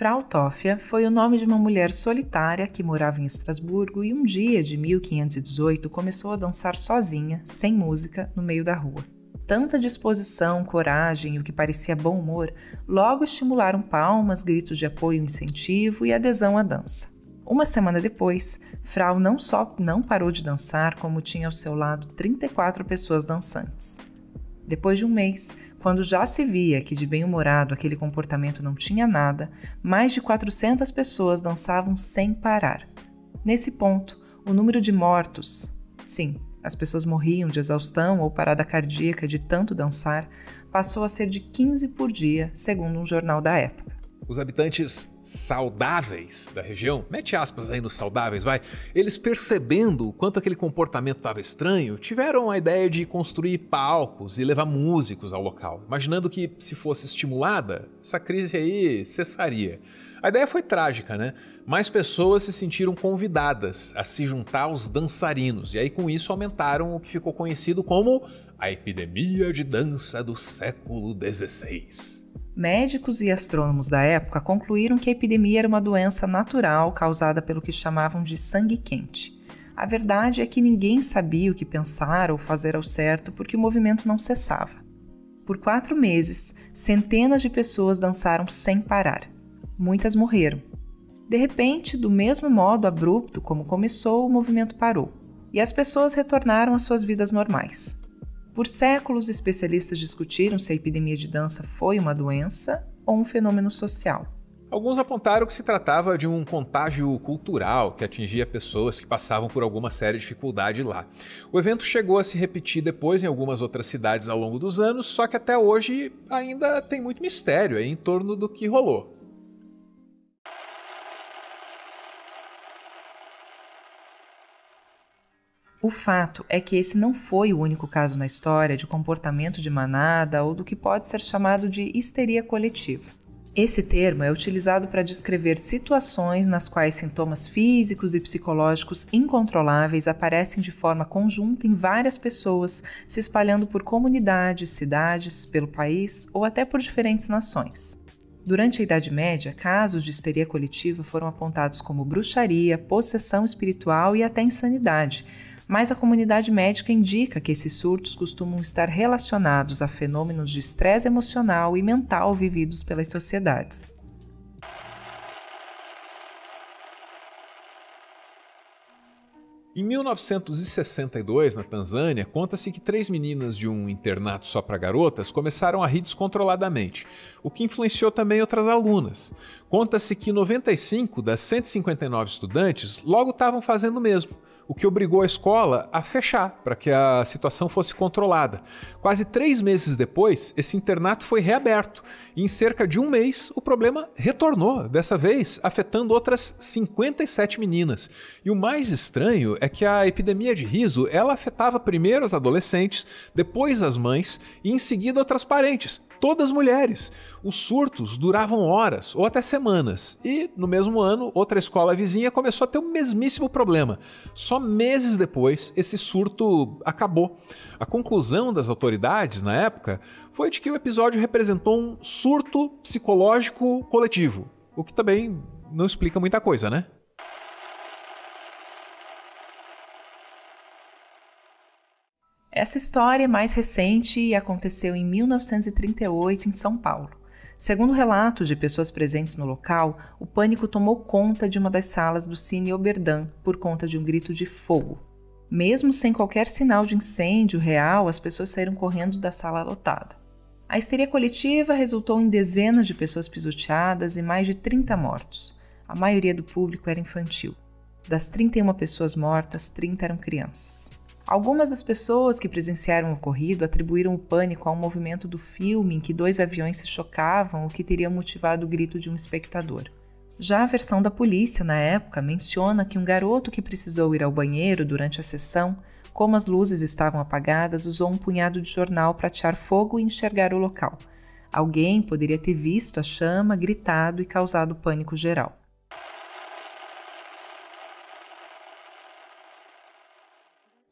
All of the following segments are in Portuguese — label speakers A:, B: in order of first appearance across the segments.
A: Frau Toffia foi o nome de uma mulher solitária que morava em Estrasburgo e um dia de 1518 começou a dançar sozinha, sem música, no meio da rua. Tanta disposição, coragem e o que parecia bom humor logo estimularam palmas, gritos de apoio e incentivo e adesão à dança. Uma semana depois, Frau não só não parou de dançar, como tinha ao seu lado 34 pessoas dançantes. Depois de um mês, quando já se via que de bem-humorado aquele comportamento não tinha nada, mais de 400 pessoas dançavam sem parar. Nesse ponto, o número de mortos, sim, as pessoas morriam de exaustão ou parada cardíaca de tanto dançar, passou a ser de 15 por dia, segundo um jornal da época.
B: Os habitantes saudáveis da região, mete aspas aí nos saudáveis, vai, eles percebendo o quanto aquele comportamento estava estranho, tiveram a ideia de construir palcos e levar músicos ao local, imaginando que, se fosse estimulada, essa crise aí cessaria. A ideia foi trágica, né? Mais pessoas se sentiram convidadas a se juntar aos dançarinos, e aí com isso aumentaram o que ficou conhecido como a epidemia de dança do século XVI.
A: Médicos e astrônomos da época concluíram que a epidemia era uma doença natural causada pelo que chamavam de sangue quente. A verdade é que ninguém sabia o que pensar ou fazer ao certo porque o movimento não cessava. Por 4 meses, centenas de pessoas dançaram sem parar. Muitas morreram. De repente, do mesmo modo abrupto como começou, o movimento parou e as pessoas retornaram às suas vidas normais. Por séculos, especialistas discutiram se a epidemia de dança foi uma doença ou um fenômeno social.
B: Alguns apontaram que se tratava de um contágio cultural que atingia pessoas que passavam por alguma séria dificuldade lá. O evento chegou a se repetir depois em algumas outras cidades ao longo dos anos, só que até hoje ainda tem muito mistério aí em torno do que rolou.
A: O fato é que esse não foi o único caso na história de comportamento de manada ou do que pode ser chamado de histeria coletiva. Esse termo é utilizado para descrever situações nas quais sintomas físicos e psicológicos incontroláveis aparecem de forma conjunta em várias pessoas, se espalhando por comunidades, cidades, pelo país ou até por diferentes nações. Durante a Idade Média, casos de histeria coletiva foram apontados como bruxaria, possessão espiritual e até insanidade, mas a comunidade médica indica que esses surtos costumam estar relacionados a fenômenos de estresse emocional e mental vividos pelas sociedades.
B: Em 1962, na Tanzânia, conta-se que 3 meninas de um internato só para garotas começaram a rir descontroladamente, o que influenciou também outras alunas. Conta-se que 95 das 159 estudantes logo estavam fazendo o mesmo, o que obrigou a escola a fechar para que a situação fosse controlada. Quase 3 meses depois, esse internato foi reaberto e em cerca de 1 mês o problema retornou, dessa vez afetando outras 57 meninas. E o mais estranho é que a epidemia de riso ela afetava primeiro as adolescentes, depois as mães e em seguida outras parentes, todas mulheres. Os surtos duravam horas ou até semanas e, no mesmo ano, outra escola vizinha começou a ter o mesmíssimo problema. Só meses depois, esse surto acabou. A conclusão das autoridades, na época, foi de que o episódio representou um surto psicológico coletivo, o que também não explica muita coisa, né?
A: Essa história é mais recente e aconteceu em 1938 em São Paulo. Segundo relatos de pessoas presentes no local, o pânico tomou conta de uma das salas do Cine Oberdan por conta de um grito de fogo. Mesmo sem qualquer sinal de incêndio real, as pessoas saíram correndo da sala lotada. A histeria coletiva resultou em dezenas de pessoas pisoteadas e mais de 30 mortos. A maioria do público era infantil. Das 31 pessoas mortas, 30 eram crianças. Algumas das pessoas que presenciaram o ocorrido atribuíram o pânico a um movimento do filme em que 2 aviões se chocavam, o que teria motivado o grito de um espectador. Já a versão da polícia, na época, menciona que um garoto que precisou ir ao banheiro durante a sessão, como as luzes estavam apagadas, usou um punhado de jornal para atear fogo e enxergar o local. Alguém poderia ter visto a chama, gritado e causado pânico geral.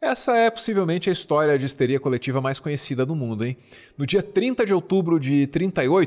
B: Essa é possivelmente a história de histeria coletiva mais conhecida do mundo, hein? No dia 30 de outubro de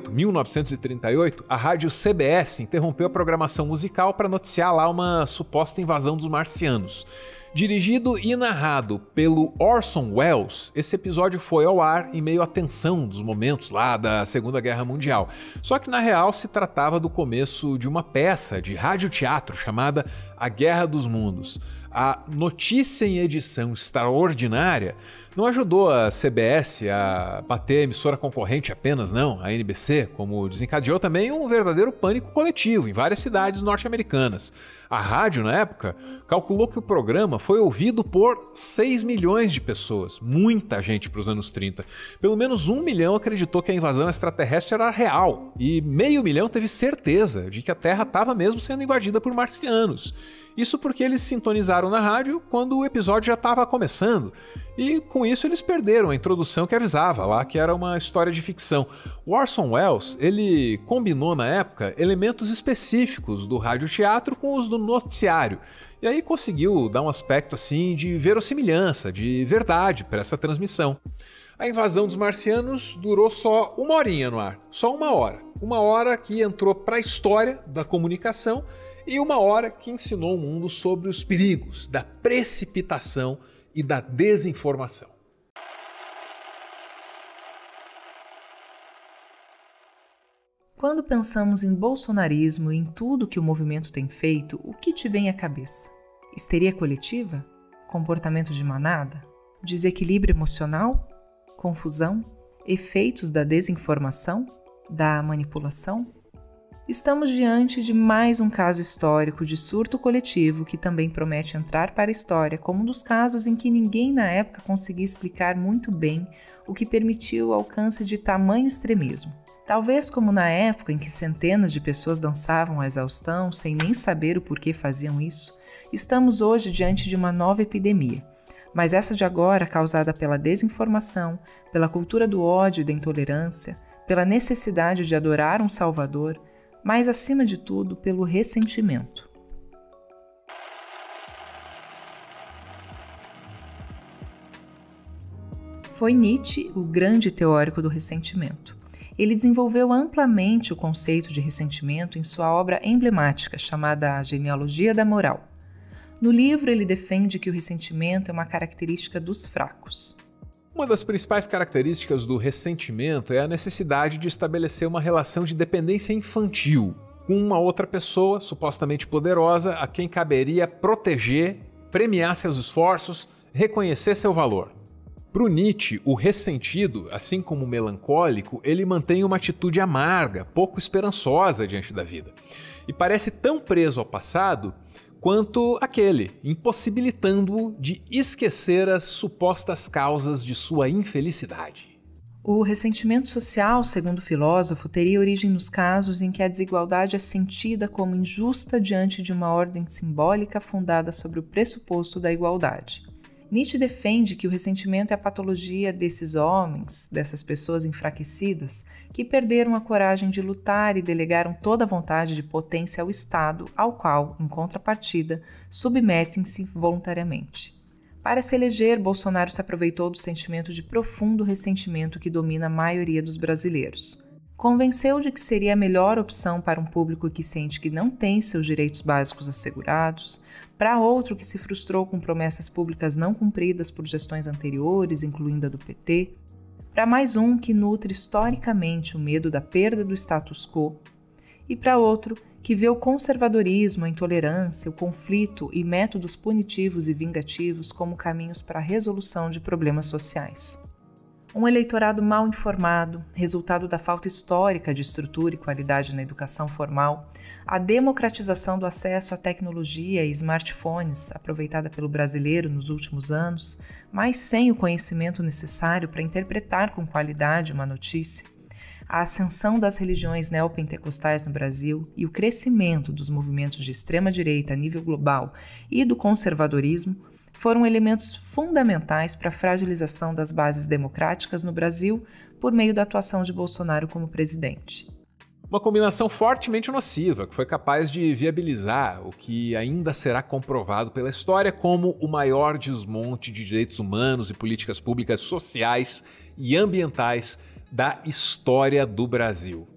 B: 1938, a rádio CBS interrompeu a programação musical para noticiar lá uma suposta invasão dos marcianos. Dirigido e narrado pelo Orson Welles, esse episódio foi ao ar em meio à tensão dos momentos lá da Segunda Guerra Mundial. Só que na real se tratava do começo de uma peça de radioteatro chamada A Guerra dos Mundos. A notícia em edição extraordinária não ajudou a CBS a bater a emissora concorrente apenas, não, a NBC, como desencadeou também um verdadeiro pânico coletivo em várias cidades norte-americanas. A rádio, na época, calculou que o programa foi ouvido por 6 milhões de pessoas, muita gente para os anos 30. Pelo menos 1 milhão acreditou que a invasão extraterrestre era real, e 500 mil teve certeza de que a Terra estava mesmo sendo invadida por marcianos. Isso porque eles sintonizaram na rádio quando o episódio já estava começando, e com isso eles perderam a introdução que avisava lá que era uma história de ficção. O Orson Welles, ele combinou na época elementos específicos do radioteatro com os do noticiário, e aí conseguiu dar um aspecto assim de verossimilhança, de verdade para essa transmissão. A invasão dos marcianos durou só 1 horinha no ar, só 1 hora. 1 hora que entrou para a história da comunicação e 1 hora que ensinou o mundo sobre os perigos da precipitação e da desinformação.
A: Quando pensamos em bolsonarismo e em tudo que o movimento tem feito, o que te vem à cabeça? Histeria coletiva? Comportamento de manada? Desequilíbrio emocional? Confusão? Efeitos da desinformação? Da manipulação? Estamos diante de mais um caso histórico de surto coletivo que também promete entrar para a história como um dos casos em que ninguém na época conseguia explicar muito bem o que permitiu o alcance de tamanho extremismo. Talvez como na época em que centenas de pessoas dançavam à exaustão sem nem saber o porquê faziam isso, estamos hoje diante de uma nova epidemia. Mas essa de agora, causada pela desinformação, pela cultura do ódio e da intolerância, pela necessidade de adorar um salvador, mas acima de tudo pelo ressentimento. Foi Nietzsche o grande teórico do ressentimento. Ele desenvolveu amplamente o conceito de ressentimento em sua obra emblemática chamada A Genealogia da Moral. No livro, ele defende que o ressentimento é uma característica dos fracos.
B: Uma das principais características do ressentimento é a necessidade de estabelecer uma relação de dependência infantil com uma outra pessoa supostamente poderosa a quem caberia proteger, premiar seus esforços, reconhecer seu valor. Para o Nietzsche, o ressentido, assim como o melancólico, ele mantém uma atitude amarga, pouco esperançosa diante da vida. E parece tão preso ao passado quanto aquele, impossibilitando-o de esquecer as supostas causas de sua infelicidade.
A: O ressentimento social, segundo o filósofo, teria origem nos casos em que a desigualdade é sentida como injusta diante de uma ordem simbólica fundada sobre o pressuposto da igualdade. Nietzsche defende que o ressentimento é a patologia desses homens, dessas pessoas enfraquecidas, que perderam a coragem de lutar e delegaram toda a vontade de potência ao Estado, ao qual, em contrapartida, submetem-se voluntariamente. Para se eleger, Bolsonaro se aproveitou do sentimento de profundo ressentimento que domina a maioria dos brasileiros. Convenceu de que seria a melhor opção para um público que sente que não tem seus direitos básicos assegurados, para outro que se frustrou com promessas públicas não cumpridas por gestões anteriores, incluindo a do PT, para mais um que nutre historicamente o medo da perda do status quo, e para outro que vê o conservadorismo, a intolerância, o conflito e métodos punitivos e vingativos como caminhos para a resolução de problemas sociais. Um eleitorado mal informado, resultado da falta histórica de estrutura e qualidade na educação formal, a democratização do acesso à tecnologia e smartphones aproveitada pelo brasileiro nos últimos anos, mas sem o conhecimento necessário para interpretar com qualidade uma notícia, a ascensão das religiões neopentecostais no Brasil e o crescimento dos movimentos de extrema-direita a nível global e do conservadorismo foram elementos fundamentais para a fragilização das bases democráticas no Brasil por meio da atuação de Bolsonaro como presidente.
B: Uma combinação fortemente nociva, que foi capaz de viabilizar o que ainda será comprovado pela história como o maior desmonte de direitos humanos e políticas públicas sociais e ambientais da história do Brasil.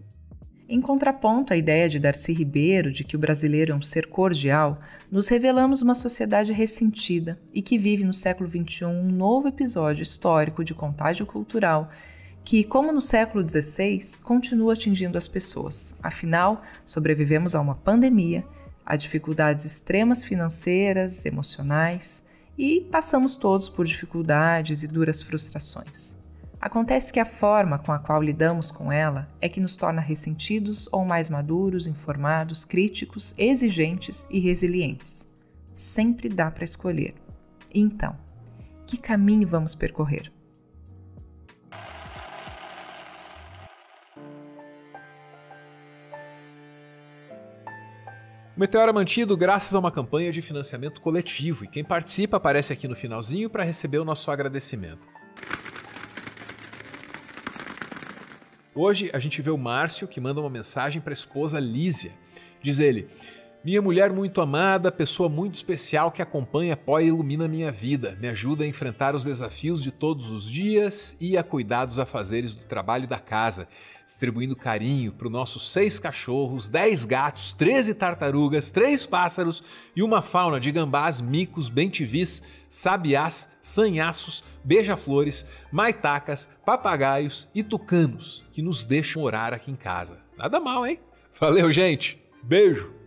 A: Em contraponto à ideia de Darcy Ribeiro de que o brasileiro é um ser cordial, nos revelamos uma sociedade ressentida e que vive no século XXI um novo episódio histórico de contágio cultural que, como no século XVI, continua atingindo as pessoas. Afinal, sobrevivemos a uma pandemia, a dificuldades extremas financeiras, emocionais e passamos todos por dificuldades e duras frustrações. Acontece que a forma com a qual lidamos com ela é que nos torna ressentidos ou mais maduros, informados, críticos, exigentes e resilientes. Sempre dá para escolher. Então, que caminho vamos percorrer?
B: O Meteoro é mantido graças a uma campanha de financiamento coletivo e quem participa aparece aqui no finalzinho para receber o nosso agradecimento. Hoje a gente vê o Márcio que manda uma mensagem para a esposa Lísia. Diz ele: minha mulher muito amada, pessoa muito especial que acompanha, apoia e ilumina minha vida, me ajuda a enfrentar os desafios de todos os dias e a cuidar dos afazeres do trabalho e da casa, distribuindo carinho para os nossos 6 cachorros, 10 gatos, 13 tartarugas, 3 pássaros e uma fauna de gambás, micos, bentivis, sabiás, sanhaços, beija-flores, maitacas, papagaios e tucanos que nos deixam morar aqui em casa. Nada mal, hein? Valeu, gente! Beijo!